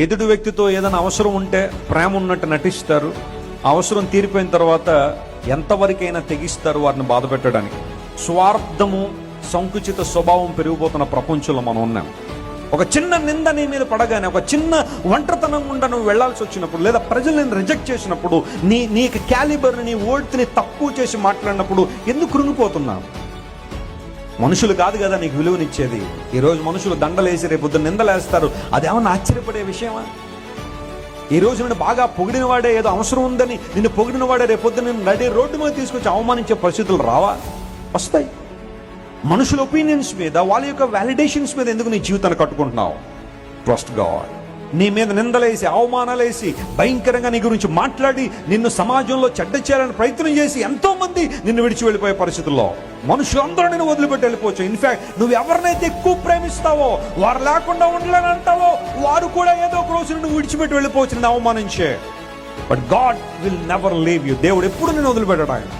ఎదుటి వ్యక్తితో ఏదైనా అవసరం ఉంటే ప్రేమ ఉన్నట్టు నటిస్తారు, అవసరం తీరిపోయిన తర్వాత ఎంతవరకైనా తెగిస్తారు వారిని బాధ పెట్టడానికి. స్వార్థము, సంకుచిత స్వభావం పెరిగిపోతున్న ప్రపంచంలో మనం ఉన్నాం. ఒక చిన్న నింద నీ మీద పడగానే, ఒక చిన్న ఒంటరితనం గుండా నువ్వు వెళ్లాల్సి వచ్చినప్పుడు, లేదా ప్రజలు నేను రిజెక్ట్ చేసినప్పుడు, నీకు క్యాలిబర్ని, నీ ఓల్డ్ని తక్కువ చేసి మాట్లాడినప్పుడు ఎందుకు కృంగిపోతున్నావు? మనుషులు కాదు కదా నీకు విలువనిచ్చేది. ఈరోజు మనుషులు దండలేసి రేపొద్దు నిందలేస్తారు. అదేమన్నా ఆశ్చర్యపడే విషయమా? ఈరోజు నిన్ను బాగా పొగిడిన వాడే, ఏదో అవసరం ఉందని నిన్ను పొగిడిన వాడే రేపొద్దు నిన్ను నడి రోడ్డు మీద తీసుకొచ్చి అవమానించే పరిస్థితులు రావా? వస్తాయి. మనుషుల ఒపీనియన్స్ మీద, వాళ్ళ యొక్క వ్యాలిడేషన్స్ మీద ఎందుకు నీ జీవితాన్ని కట్టుకుంటున్నావు? Trust God. నీ మీద నిందలేసి, అవమానాలేసి, భయంకరంగా నీ గురించి మాట్లాడి, నిన్ను సమాజంలో చెడ్డ చేయాలని ప్రయత్నం చేసి ఎంతో మంది నిన్ను విడిచి వెళ్ళిపోయే పరిస్థితుల్లో మనుషులందరూ నిన్ను వదిలిపెట్టి వెళ్ళిపోవచ్చు. ఇన్ఫాక్ట్ నువ్వు ఎవరినైతే ఎక్కువ ప్రేమిస్తావో, వారు లేకుండా ఉండలేని అంటావో, వారు కూడా ఏదో ఒక రోజు నువ్వు విడిచిపెట్టి వెళ్ళిపోవచ్చు నిన్ను అవమానించే. But God will never leave you. దేవుడు ఎప్పుడు నిన్ను వదిలిపెట్టడు. ఆయన